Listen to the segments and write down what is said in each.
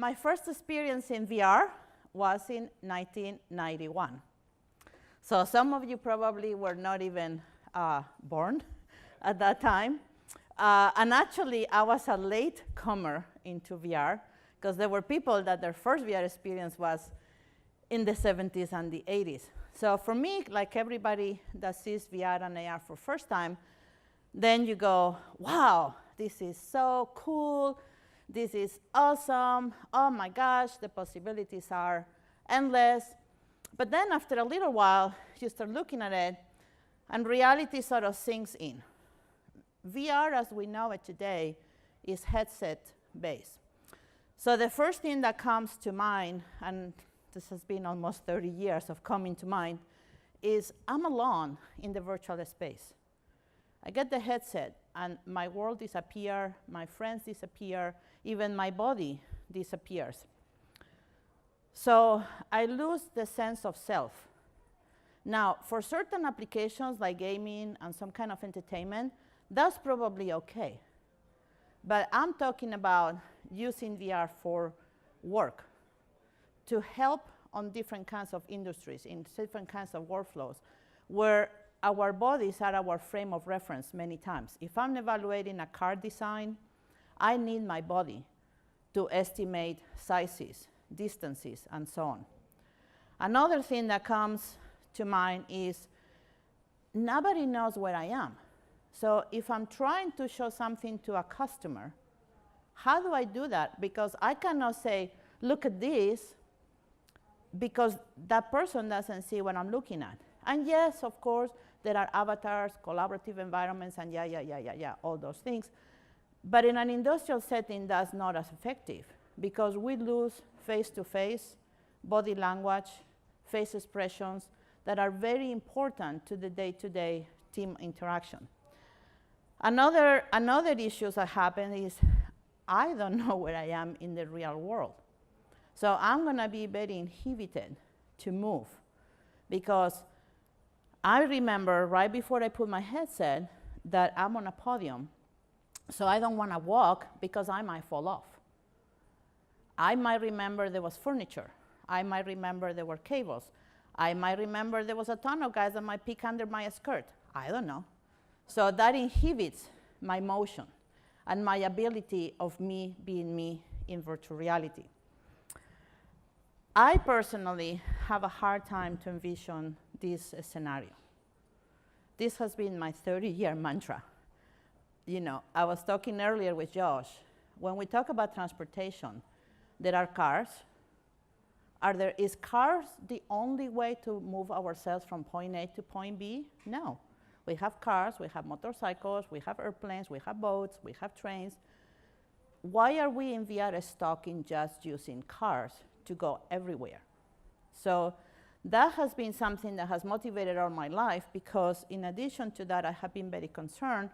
my first experience in VR was in 1991. So some of you probably were not even born at that time. And actually, I was a late comer into VR, because there were people that their first VR experience was in the 70s and the 80s. So for me, like everybody that sees VR and AR for first time, then you go, wow, this is so cool. This is awesome. Oh my gosh, the possibilities are endless. But then after a little while, you start looking at it, and reality sort of sinks in. VR, as we know it today, is headset-based. So the first thing that comes to mind, and this has been almost 30 years of coming to mind, is I'm alone in the virtual space. I get the headset, and my world disappears, my friends disappear, even my body disappears. So I lose the sense of self. Now, for certain applications like gaming and some kind of entertainment, that's probably okay. But I'm talking about using VR for work, to help on different kinds of industries, in different kinds of workflows, where our bodies are our frame of reference many times. If I'm evaluating a car design, I need my body to estimate sizes, distances, and so on. Another thing that comes to mind is nobody knows where I am. So if I'm trying to show something to a customer, how do I do that? Because I cannot say, look at this, because that person doesn't see what I'm looking at. And yes, of course, there are avatars, collaborative environments, and all those things. But in an industrial setting, that's not as effective, because we lose face-to-face, body language, face expressions that are very important to the day-to-day team interaction. Another issue that happen is I don't know where I am in the real world. So I'm going to be very inhibited to move, because I remember right before I put my headset that I'm on a podium. So I don't want to walk because I might fall off. I might remember there was furniture. I might remember there were cables. I might remember there was a ton of guys that might peek under my skirt. I don't know. So that inhibits my motion and my ability of me being me in virtual reality. I personally have a hard time to envision this scenario. This has been my 30-year mantra. You know, I was talking earlier with Josh. When we talk about transportation, there are cars. Is cars the only way to move ourselves from point A to point B? No. We have cars, we have motorcycles, we have airplanes, we have boats, we have trains. Why are we in VR stuck in just using cars to go everywhere? So that has been something that has motivated all my life, because in addition to that, I have been very concerned.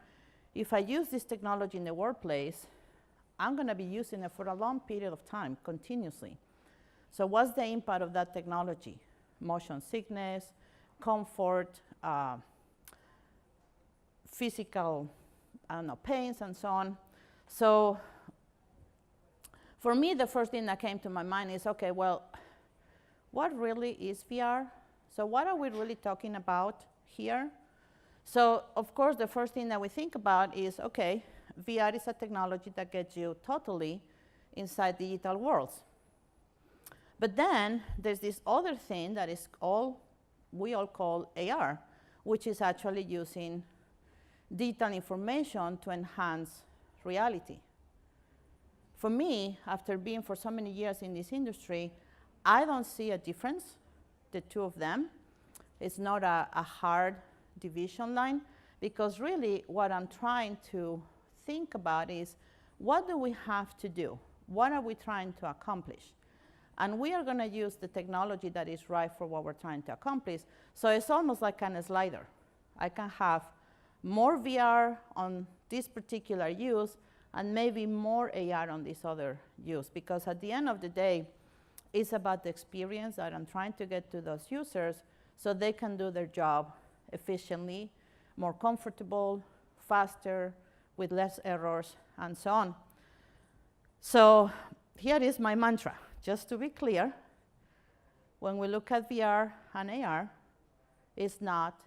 If I use this technology in the workplace, I'm going to be using it for a long period of time, continuously. So what's the impact of that technology? Motion sickness, comfort, physical, pains, and so on. So for me, the first thing that came to my mind is, okay, well, what really is VR? So what are we really talking about here? So of course, the first thing that we think about is, okay, VR is a technology that gets you totally inside digital worlds. But then there's this other thing that is we all call AR, which is actually using digital information to enhance reality. For me, after being for so many years in this industry, I don't see a difference, the two of them. It's not a hard division line, because really what I'm trying to think about is, what do we have to do? What are we trying to accomplish? And we are going to use the technology that is right for what we're trying to accomplish. So it's almost like a slider. I can have more VR on this particular use and maybe more AR on this other use, because at the end of the day, it's about the experience that I'm trying to get to those users so they can do their job efficiently, more comfortable, faster, with less errors, and so on. So here is my mantra. Just to be clear, when we look at VR and AR, it's not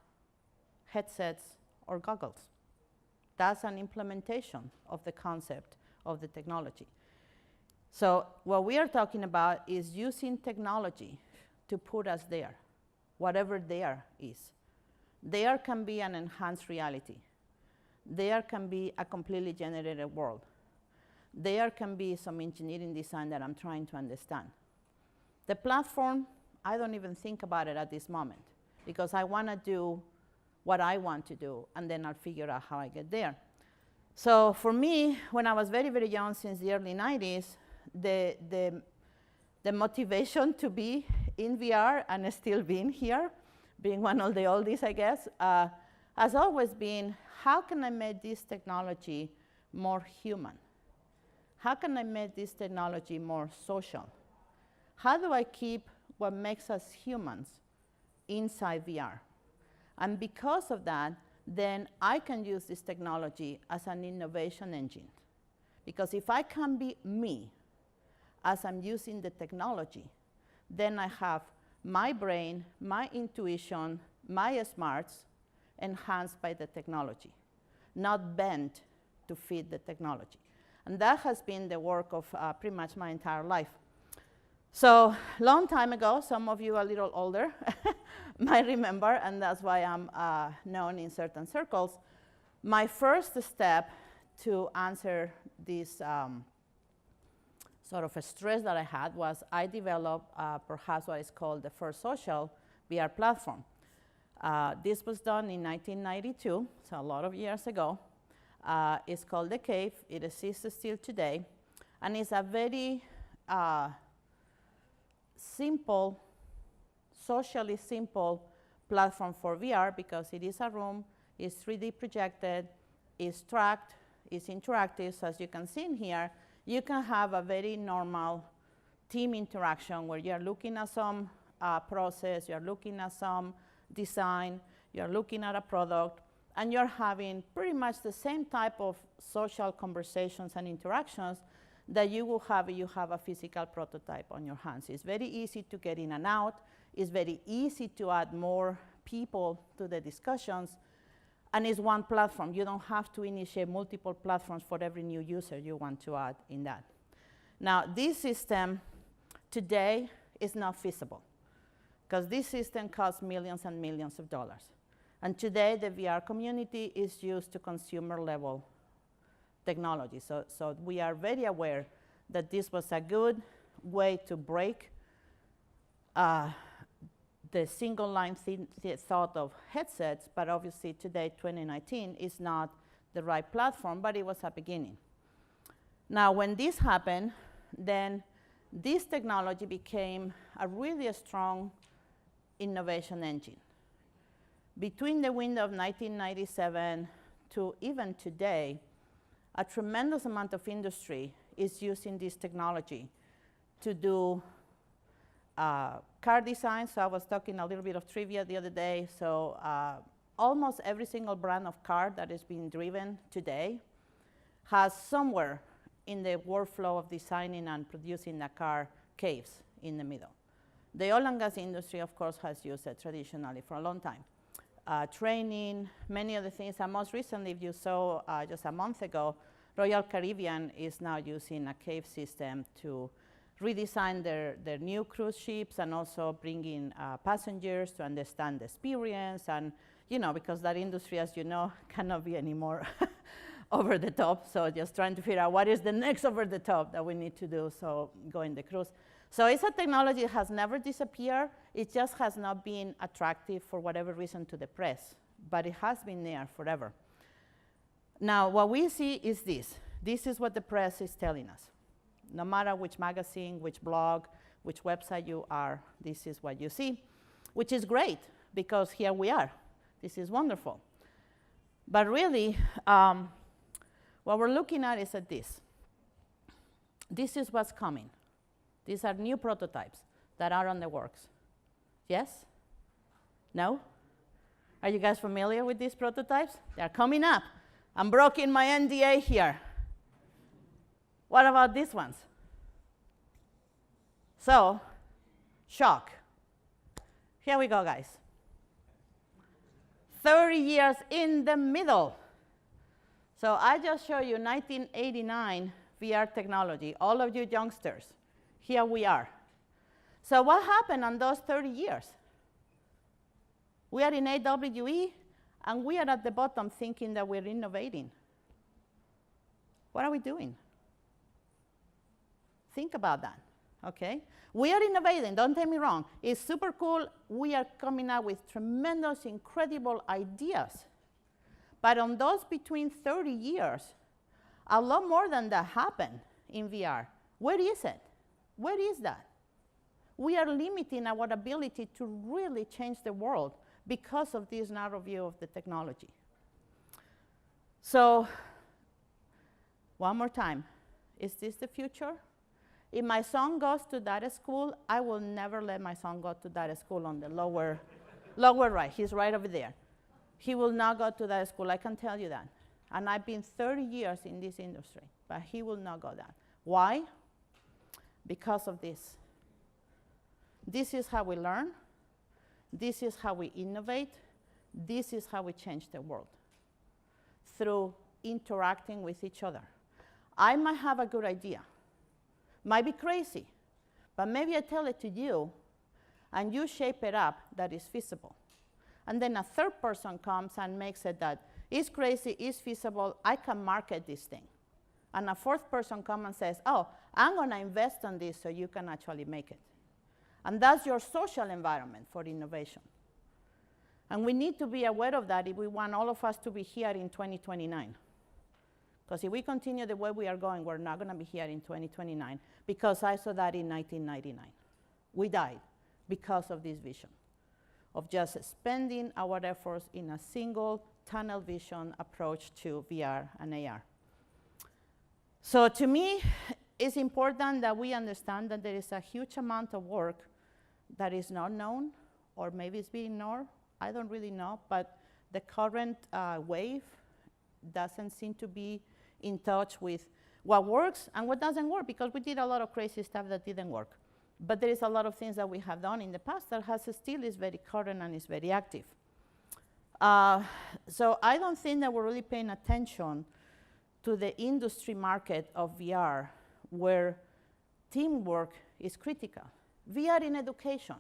headsets or goggles. That's an implementation of the concept of the technology. So what we are talking about is using technology to put us there, whatever there is. There can be an enhanced reality. There can be a completely generated world. There can be some engineering design that I'm trying to understand. The platform, I don't even think about it at this moment, because I want to do what I want to do, and then I'll figure out how I get there. So for me, when I was very, very young, since the early 90s, the motivation to be in VR and still being here, being one of the oldies, I guess, has always been, how can I make this technology more human? How can I make this technology more social? How do I keep what makes us humans inside VR? And because of that, then I can use this technology as an innovation engine. Because if I can be me as I'm using the technology, then I have my brain, my intuition, my smarts enhanced by the technology, not bent to fit the technology. And that has been the work of pretty much my entire life. So long time ago, some of you a little older might remember, and that's why I'm known in certain circles, my first step to answer this sort of a stress that I had was I developed perhaps what is called the first social VR platform. This was done in 1992, so a lot of years ago. It's called The Cave. It exists still today. And it's a very simple, socially simple platform for VR because it is a room, it's 3D projected, it's tracked, it's interactive. So as you can see in here, you can have a very normal team interaction where you're looking at some process, you're looking at some design, you're looking at a product, and you're having pretty much the same type of social conversations and interactions that you will have if you have a physical prototype on your hands. It's very easy to get in and out. It's very easy to add more people to the discussions. And it's one platform. You don't have to initiate multiple platforms for every new user you want to add in that. Now, this system today is not feasible because this system costs millions and millions of dollars. And today, the VR community is used to consumer-level technology. So we are very aware that this was a good way to break the single-line thought of headsets, but obviously today, 2019, is not the right platform, but it was a beginning. Now, when this happened, then this technology became a really strong innovation engine. Between the window of 1997 to even today, a tremendous amount of industry is using this technology to do car design. So I was talking a little bit of trivia the other day. So almost every single brand of car that is being driven today has somewhere in the workflow of designing and producing a car caves in the middle. The oil and gas industry, of course, has used it traditionally for a long time. Training, many other things. And most recently, if you saw just a month ago, Royal Caribbean is now using a cave system to redesign their new cruise ships and also bring in passengers to understand the experience. And, you know, because that industry, as you know, cannot be anymore over the top. So just trying to figure out what is the next over the top that we need to do, so going the cruise. So it's a technology that has never disappeared. It just has not been attractive for whatever reason to the press, but it has been there forever. Now, what we see is this. This is what the press is telling us. No matter which magazine, which blog, which website you are, this is what you see, which is great because here we are. This is wonderful. But really, what we're looking at is at this. This is what's coming. These are new prototypes that are on the works. Yes? No? Are you guys familiar with these prototypes? They're coming up. I'm breaking my NDA here. What about these ones? So, shock. Here we go, guys. 30 years in the middle. So I just showed you 1989 VR technology, all of you youngsters. Here we are. So what happened on those 30 years? We are in AWE, and we are at the bottom thinking that we're innovating. What are we doing? Think about that, okay? We are innovating, don't take me wrong. It's super cool. We are coming up with tremendous, incredible ideas. But on those between 30 years, a lot more than that happened in VR. Where is it? Where is that? We are limiting our ability to really change the world because of this narrow view of the technology. So, one more time, is this the future? If my son goes to that school, I will never let my son go to that school on the lower right. He's right over there. He will not go to that school, I can tell you that. And I've been 30 years in this industry, but he will not go there. Why? Because of this. This is how we learn. This is how we innovate. This is how we change the world, through interacting with each other. I might have a good idea. Might be crazy, but maybe I tell it to you, and you shape it up that is feasible. And then a third person comes and makes it that is crazy, is feasible, I can market this thing. And a fourth person comes and says, oh, I'm going to invest on this so you can actually make it. And that's your social environment for innovation. And we need to be aware of that if we want all of us to be here in 2029. Because if we continue the way we are going, we're not going to be here in 2029, because I saw that in 1999. We died because of this vision of just spending our efforts in a single tunnel vision approach to VR and AR. So to me, it's important that we understand that there is a huge amount of work that is not known, or maybe it's being ignored. I don't really know, but the current wave doesn't seem to be in touch with what works and what doesn't work, because we did a lot of crazy stuff that didn't work. But there is a lot of things that we have done in the past that still is very current and is very active. So I don't think that we're really paying attention to the industry market of VR, where teamwork is critical. VR in education.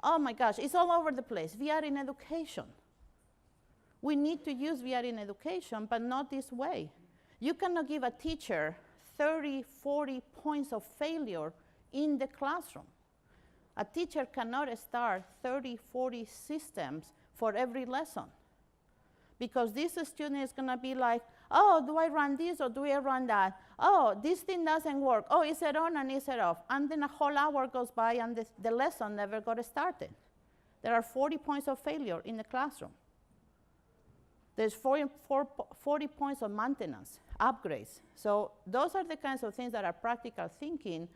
Oh my gosh, it's all over the place. VR in education. We need to use VR in education, but not this way. You cannot give a teacher 30, 40 points of failure in the classroom. A teacher cannot start 30, 40 systems for every lesson, because this student is going to be like, oh, do I run this or do I run that? Oh, this thing doesn't work. Oh, is it on and is it off? And then a whole hour goes by and the lesson never got started. There are 40 points of failure in the classroom. There's 40 points of maintenance, upgrades. So those are the kinds of things that are practical thinking,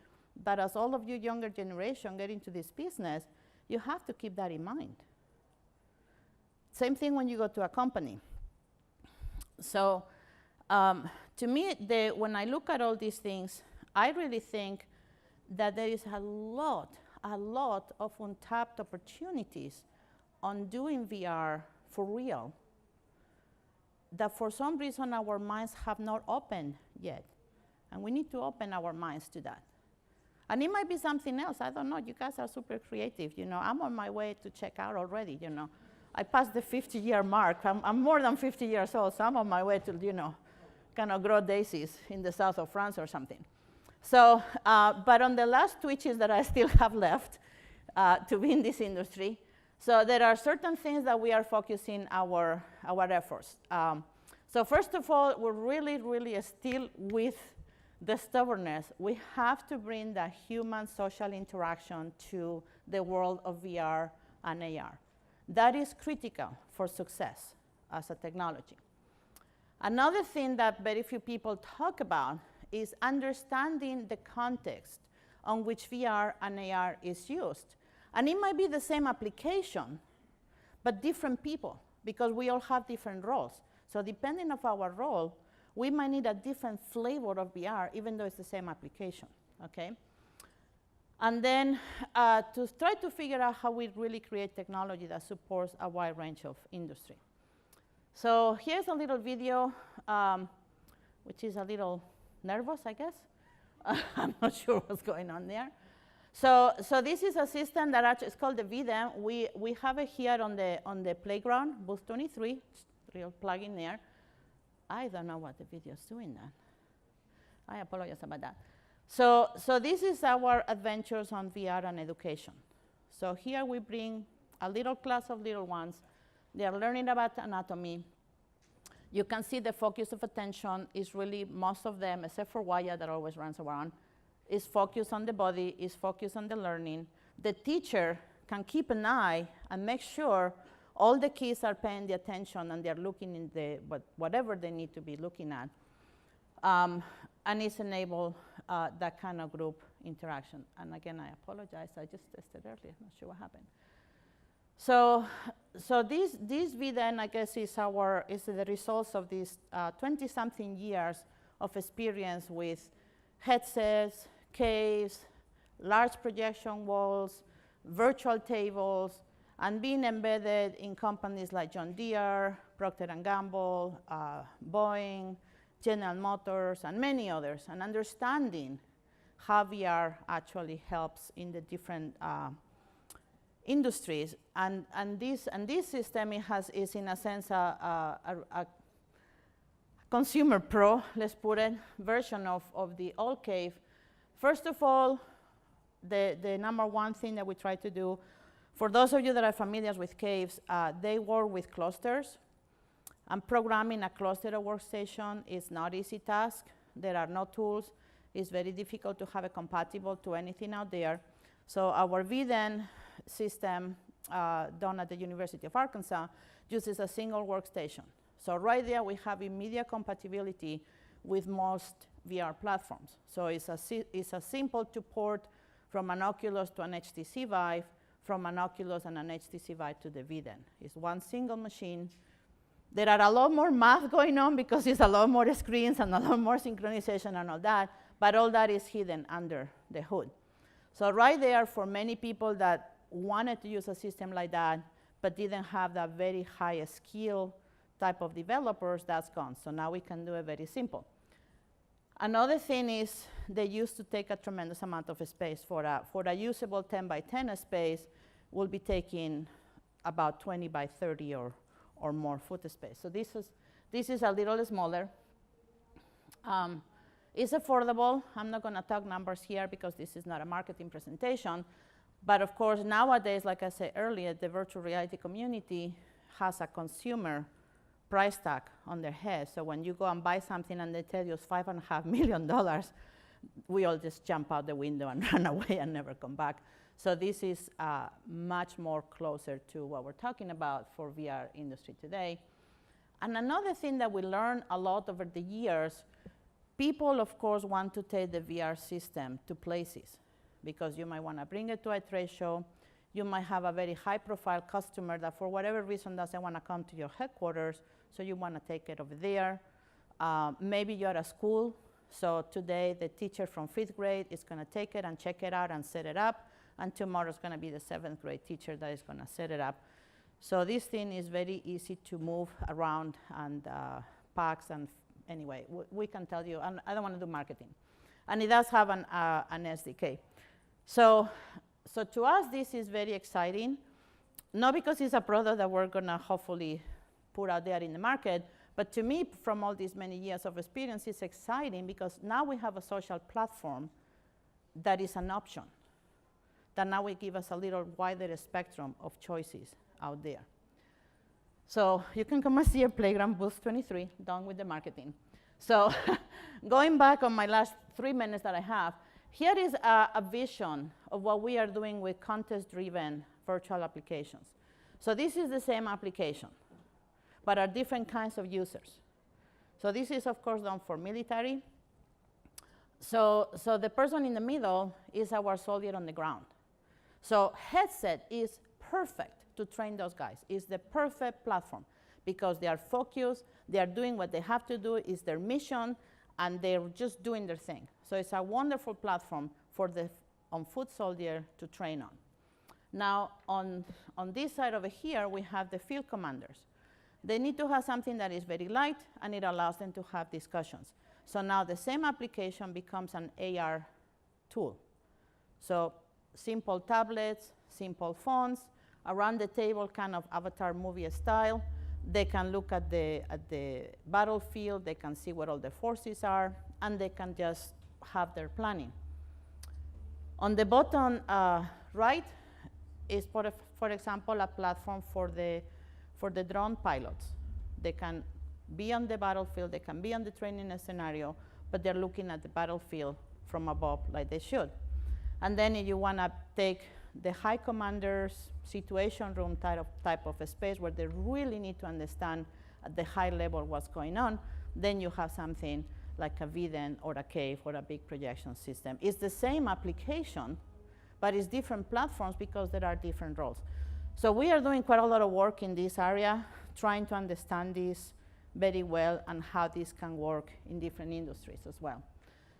that as all of you younger generation get into this business, you have to keep that in mind. Same thing when you go to a company. So to me, when I look at all these things, I really think that there is a lot of untapped opportunities on doing VR for real, that for some reason our minds have not opened yet. And we need to open our minds to that. And it might be something else, I don't know, you guys are super creative, you know. I'm on my way to check out already, you know. I passed the 50-year mark. I'm more than 50 years old, so I'm on my way to, you know, kind of grow daisies in the south of France or something. So, but on the last twitches that I still have left to be in this industry, so there are certain things that we are focusing our efforts. So first of all, we're really still with the stubbornness. We have to bring the human social interaction to the world of VR and AR. That is critical for success as a technology. Another thing that very few people talk about is understanding the context on which VR and AR is used. And it might be the same application, but different people, because we all have different roles. So depending on our role, we might need a different flavor of VR, even though it's the same application, okay? And then to try to figure out how we really create technology that supports a wide range of industry. So here's a little video, which is a little nervous, I guess. I'm not sure what's going on there. So this is a system that actually is called the VDEM. We have it here on the playground, booth 23. It's real plug in there. I don't know what the video is doing now. I apologize about that. So this is our adventures on VR and education. So here we bring a little class of little ones. They are learning about anatomy. You can see the focus of attention is really, most of them, except for Waya that always runs around, is focused on the body, is focused on the learning. The teacher can keep an eye and make sure all the kids are paying the attention and they're looking in whatever they need to be looking at. And it's enable that kind of group interaction. And again, I apologize, I just tested earlier, I'm not sure what happened. So this VDEN, I guess, is the results of these 20-something years of experience with headsets, caves, large projection walls, virtual tables, and being embedded in companies like John Deere, Procter & Gamble, Boeing, General Motors, and many others, and understanding how VR actually helps in the different industries. And this system is in a sense a consumer pro, let's put it, version of the old cave. First of all, the number one thing that we try to do, for those of you that are familiar with caves, they work with clusters. And programming a cluster of workstation is not easy task. There are no tools. It's very difficult to have it compatible to anything out there. So our VDEN system done at the University of Arkansas uses a single workstation. So right there we have immediate compatibility with most VR platforms. So it's a simple to port from an Oculus to an HTC Vive, from an Oculus and an HTC Vive to the VDEN. It's one single machine. There are a lot more math going on because it's a lot more screens and a lot more synchronization and all that, but all that is hidden under the hood. So right there, for many people that wanted to use a system like that, but didn't have that very high skill type of developers, that's gone. So now we can do it very simple. Another thing is they used to take a tremendous amount of space. For a usable 10 by 10 space, will be taking about 20 by 30 or more foot space. So this is a little smaller. It's affordable. I'm not going to talk numbers here because this is not a marketing presentation. But of course, nowadays, like I said earlier, the virtual reality community has a consumer price tag on their head. So when you go and buy something and they tell you it's $5.5 million, we all just jump out the window and run away and never come back. So this is much more closer to what we're talking about for VR industry today. And another thing that we learned a lot over the years, people, of course, want to take the VR system to places because you might want to bring it to a trade show. You might have a very high-profile customer that, for whatever reason, doesn't want to come to your headquarters, so you want to take it over there. Maybe you're at a school, so today the teacher from 5th grade is going to take it and check it out and set it up, and tomorrow is going to be the 7th grade teacher that is going to set it up. So this thing is very easy to move around and packs, and anyway, we can tell you, and I don't want to do marketing. And it does have an SDK. So to us, this is very exciting, not because it's a product that we're going to hopefully put out there in the market, but to me, from all these many years of experience, it's exciting because now we have a social platform that is an option, that now will give us a little wider spectrum of choices out there. So you can come and see our playground, booth 23, done with the marketing. So going back on my last 3 minutes that I have, here is a vision of what we are doing with contest-driven virtual applications. So this is the same application, but are different kinds of users. So this is, of course, done for military. So the person in the middle is our soldier on the ground. So headset is perfect to train those guys. It's the perfect platform because they are focused, they are doing what they have to do, is their mission, and they're just doing their thing. So it's a wonderful platform for the on foot soldier to train on. Now, on this side over here, we have the field commanders. They need to have something that is very light, and it allows them to have discussions. So now the same application becomes an AR tool. So simple tablets, simple phones, around the table, kind of avatar movie style. They can look at the battlefield, they can see where all the forces are, and they can just have their planning. On the bottom right is, for example, a platform for the drone pilots. They can be on the battlefield, they can be on the training scenario, but they're looking at the battlefield from above like they should. And then if you want to take the high commanders situation room type of a space where they really need to understand at the high level what's going on, then you have something like a VDEN or a cave or a big projection system. It's the same application, but it's different platforms because there are different roles. So we are doing quite a lot of work in this area, trying to understand this very well and how this can work in different industries as well.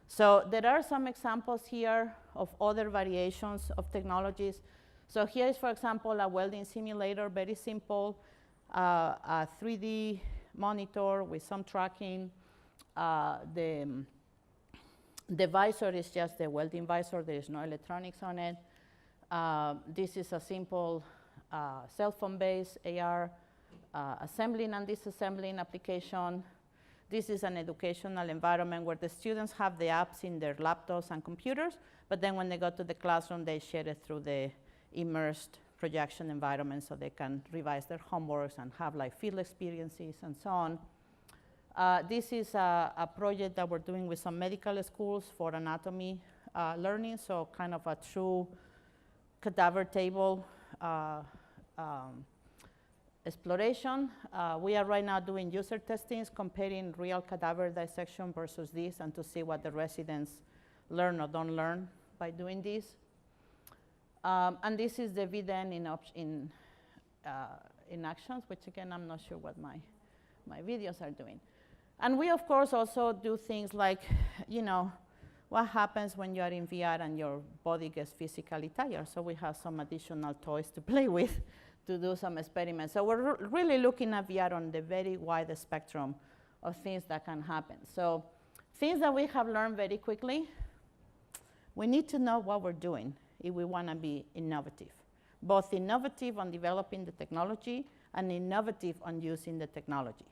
So there are some examples here of other variations of technologies. So here is, for example, a welding simulator, very simple, a 3D monitor with some tracking. The visor is just the welding visor. There is no electronics on it. This is a simple cell phone-based AR assembling and disassembling application. This is an educational environment where the students have the apps in their laptops and computers, but then when they go to the classroom, they share it through the immersed projection environment so they can revise their homeworks and have like field experiences and so on. This is a project that we're doing with some medical schools for anatomy learning, so kind of a true cadaver table exploration. We are right now doing user testings, comparing real cadaver dissection versus this, and to see what the residents learn or don't learn by doing this. And this is the VDEN in actions, which again, I'm not sure what my videos are doing. And we, of course, also do things like, you know, what happens when you are in VR and your body gets physically tired. So we have some additional toys to play with to do some experiments. So we're really looking at VR on the very wide spectrum of things that can happen. So things that we have learned very quickly, we need to know what we're doing if we want to be innovative, both innovative on developing the technology and innovative on using the technology.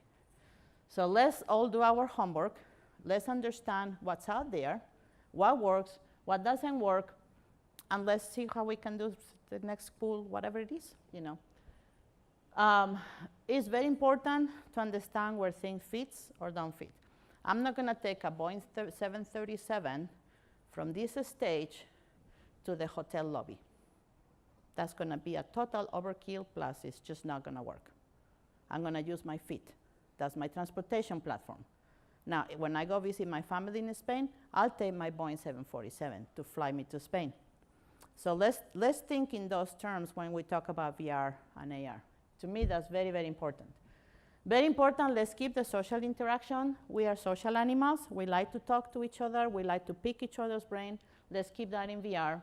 So let's all do our homework. Let's understand what's out there, what works, what doesn't work, and let's see how we can do the next cool, whatever it is, you know. It's very important to understand where things fits or don't fit. I'm not going to take a Boeing 737 from this stage to the hotel lobby. That's going to be a total overkill, plus it's just not going to work. I'm going to use my feet. That's my transportation platform. Now, when I go visit my family in Spain, I'll take my Boeing 747 to fly me to Spain. So let's think in those terms when we talk about VR and AR. To me, that's very, very important. Very important, let's keep the social interaction. We are social animals. We like to talk to each other. We like to pick each other's brain. Let's keep that in VR.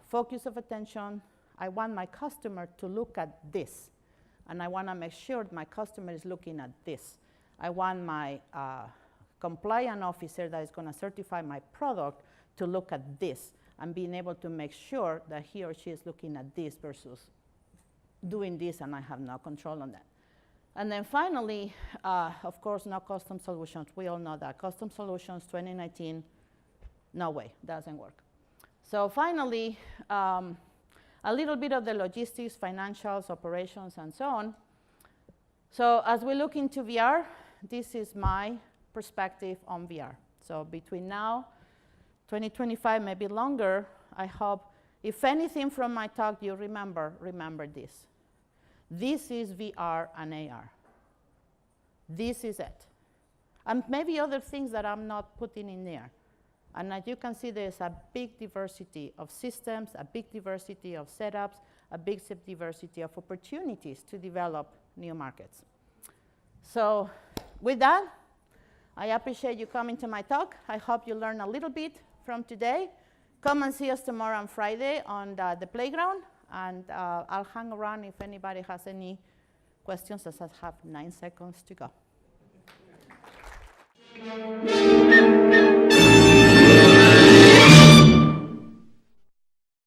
Focus of attention. I want my customer to look at this. And I want to make sure my customer is looking at this. I want my compliance officer that is going to certify my product to look at this and being able to make sure that he or she is looking at this versus doing this, and I have no control on that. And then finally, of course, no custom solutions. We all know that. Custom solutions, 2019, no way, doesn't work. So finally, a little bit of the logistics, financials, operations, and so on. So as we look into VR, this is my perspective on VR. So between now, 2025, maybe longer, I hope, if anything from my talk you remember this. This is VR and AR. This is it. And maybe other things that I'm not putting in there. And as you can see, there's a big diversity of systems, a big diversity of setups, a big diversity of opportunities to develop new markets. So with that, I appreciate you coming to my talk. I hope you learned a little bit from today. come and see us tomorrow on Friday on the playground, and I'll hang around if anybody has any questions, as I have 9 seconds to go.